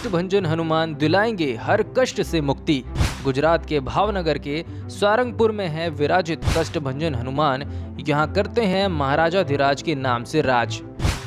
कष्टभंजन हनुमान दिलाएंगे हर कष्ट से मुक्ति। गुजरात के भावनगर के सारंगपुर में है विराजित कष्टभंजन हनुमान। यहाँ करते हैं महाराजाधिराज के नाम से राज।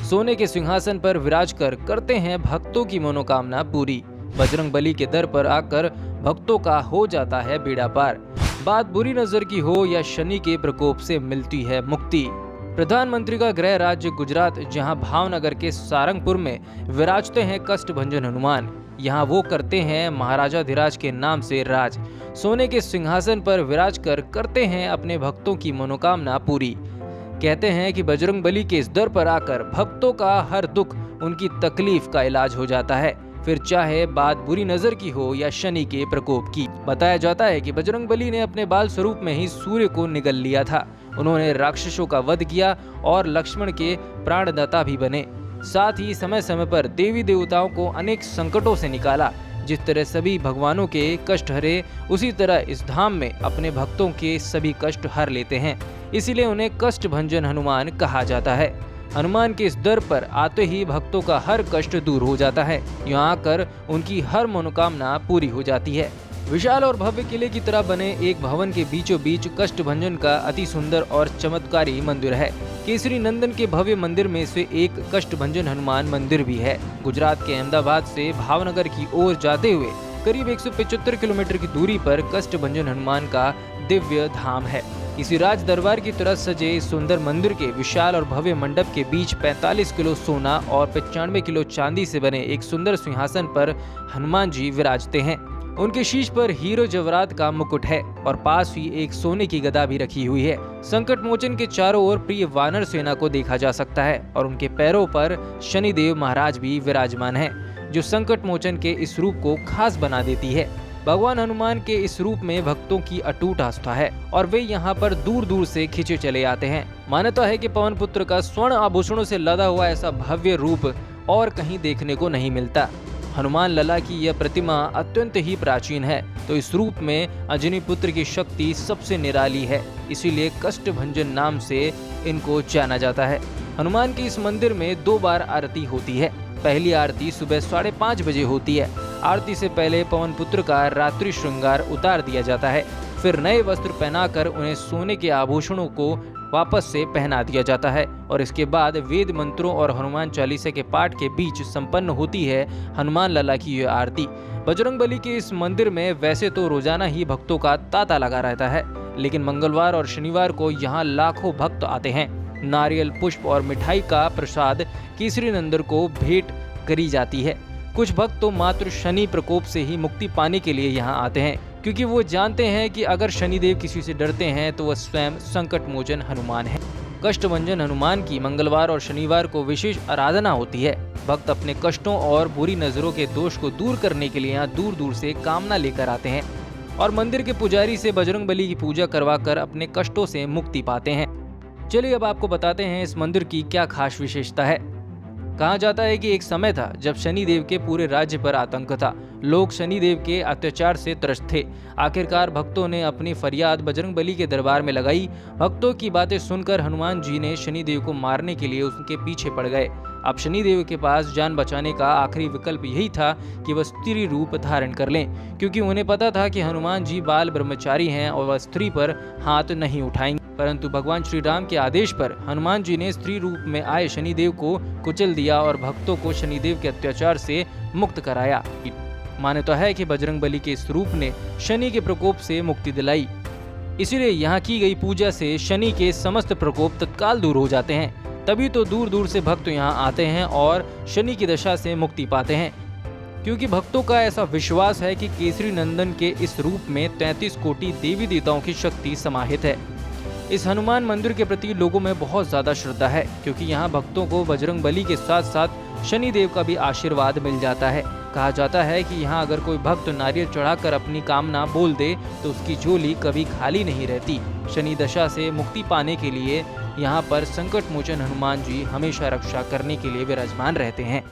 सोने के सिंहासन पर विराज कर करते हैं भक्तों की मनोकामना पूरी। बजरंगबली के दर पर आकर भक्तों का हो जाता है बेड़ा पार। बात बुरी नजर की हो या शनि के प्रकोप से मिलती है मुक्ति। प्रधानमंत्री का गृह राज्य गुजरात, जहां भावनगर के सारंगपुर में विराजते हैं कष्टभंजन हनुमान। यहां वो करते हैं महाराजाधिराज के नाम से राज। सोने के सिंहासन पर विराज कर करते हैं अपने भक्तों की मनोकामना पूरी। कहते हैं कि बजरंगबली के इस दर पर आकर भक्तों का हर दुख, उनकी तकलीफ का इलाज हो जाता है, फिर चाहे बात बुरी नजर की हो या शनि के प्रकोप की। बताया जाता है कि बजरंगबली ने अपने बाल स्वरूप में ही सूर्य को निगल लिया था। उन्होंने राक्षसों का वध किया और लक्ष्मण के प्राणदाता भी बने। साथ ही समय समय पर देवी देवताओं को अनेक संकटों से निकाला। जिस तरह सभी भगवानों के कष्ट हरे, उसी तरह इस धाम में अपने भक्तों के सभी कष्ट हर लेते हैं। इसीलिए उन्हें कष्टभंजन हनुमान कहा जाता है। हनुमान के इस दर पर आते ही भक्तों का हर कष्ट दूर हो जाता है। यहाँ आकर उनकी हर मनोकामना पूरी हो जाती है। विशाल और भव्य किले की तरह बने एक भवन के बीचों बीच कष्टभंजन का अति सुंदर और चमत्कारी मंदिर है। केसरी नंदन के भव्य मंदिर में से एक कष्टभंजन हनुमान मंदिर भी है। गुजरात के अहमदाबाद से भावनगर की ओर जाते हुए करीब 175 किलोमीटर की दूरी पर कष्टभंजन हनुमान का दिव्य धाम है। इसी राज दरबार की तरह सजे इस सुंदर मंदिर के विशाल और भव्य मंडप के बीच 45 किलो सोना और 95 किलो चांदी से बने एक सुंदर सिंहासन पर हनुमान जी विराजते हैं। उनके शीश पर हीरो जवाहरात का मुकुट है और पास ही एक सोने की गदा भी रखी हुई है। संकट मोचन के चारों ओर प्रिय वानर सेना को देखा जा सकता है और उनके पैरों पर शनिदेव महाराज भी विराजमान है, जो संकट मोचन के इस रूप को खास बना देती है। भगवान हनुमान के इस रूप में भक्तों की अटूट आस्था है और वे यहाँ पर दूर दूर से खिंचे चले आते हैं। मान्यता है कि पवन पुत्र का स्वर्ण आभूषणों से लदा हुआ ऐसा भव्य रूप और कहीं देखने को नहीं मिलता। हनुमान लला की यह प्रतिमा अत्यंत ही प्राचीन है, तो इस रूप में अंजनी पुत्र की शक्ति सबसे निराली है। इसीलिए कष्टभंजन नाम से इनको जाना जाता है। हनुमान के इस मंदिर में 2 बार आरती होती है। पहली आरती सुबह 5:30 बजे होती है। आरती से पहले पवन पुत्र का रात्रि श्रृंगार उतार दिया जाता है। फिर नए वस्त्र पहनाकर उन्हें सोने के आभूषणों को वापस से पहना दिया जाता है और इसके बाद वेद मंत्रों और हनुमान चालीसा के पाठ के बीच संपन्न होती है हनुमान लला की यह आरती। बजरंगबली के इस मंदिर में वैसे तो रोजाना ही भक्तों का तांता लगा रहता है, लेकिन मंगलवार और शनिवार को यहाँ लाखों भक्त आते हैं। नारियल, पुष्प और मिठाई का प्रसाद केसरी नंदन को भेंट करी जाती है। कुछ भक्त तो मात्र शनि प्रकोप से ही मुक्ति पाने के लिए यहाँ आते हैं, क्योंकि वो जानते हैं कि अगर शनिदेव किसी से डरते हैं तो वह स्वयं संकट मोचन हनुमान है। कष्टभंजन हनुमान की मंगलवार और शनिवार को विशेष आराधना होती है। भक्त अपने कष्टों और बुरी नजरों के दोष को दूर करने के लिए यहाँ दूर दूर से कामना लेकर आते हैं और मंदिर के पुजारी से बजरंगबली की पूजा करवाकर अपने कष्टों से मुक्ति पाते हैं। चलिए अब आपको बताते हैं इस मंदिर की क्या खास विशेषता है। कहा जाता है कि एक समय था जब शनिदेव के पूरे राज्य पर आतंक था। लोग शनिदेव के अत्याचार से त्रस्त थे। आखिरकार भक्तों ने अपनी फरियाद बजरंगबली के दरबार में लगाई। भक्तों की बातें सुनकर हनुमान जी ने शनिदेव को मारने के लिए उनके पीछे पड़ गए। अब शनिदेव के पास जान बचाने का आखिरी विकल्प यही था कि वह स्त्री रूप धारण कर लें, क्योंकि उन्हें पता था कि हनुमान जी बाल ब्रह्मचारी हैं और वह स्त्री पर हाथ नहीं उठाएंगे। परंतु भगवान श्री राम के आदेश पर हनुमान जी ने स्त्री रूप में आए शनिदेव को कुचल दिया और भक्तों को शनिदेव के अत्याचार से मुक्त कराया। मान्यता है कि बजरंगबली के इस रूप ने शनि के प्रकोप से मुक्ति दिलाई। इसीलिए यहाँ की गई पूजा से शनि के समस्त प्रकोप तत्काल दूर हो जाते हैं। तभी तो दूर दूर से भक्त यहाँ आते हैं और शनि की दशा से मुक्ति पाते हैं, क्योंकि भक्तों का ऐसा विश्वास है कि केसरी नंदन के इस रूप में 33 कोटि देवी देवताओं की शक्ति समाहित है। इस हनुमान मंदिर के प्रति लोगों में बहुत ज्यादा श्रद्धा है, क्योंकि यहाँ भक्तों को बजरंगबली के साथ साथ शनिदेव का भी आशीर्वाद मिल जाता है। कहा जाता है कि यहाँ अगर कोई भक्त नारियल चढ़ाकर अपनी कामना बोल दे तो उसकी झोली कभी खाली नहीं रहती। शनि दशा से मुक्ति पाने के लिए यहाँ पर संकट मोचन हनुमान जी हमेशा रक्षा करने के लिए विराजमान रहते हैं।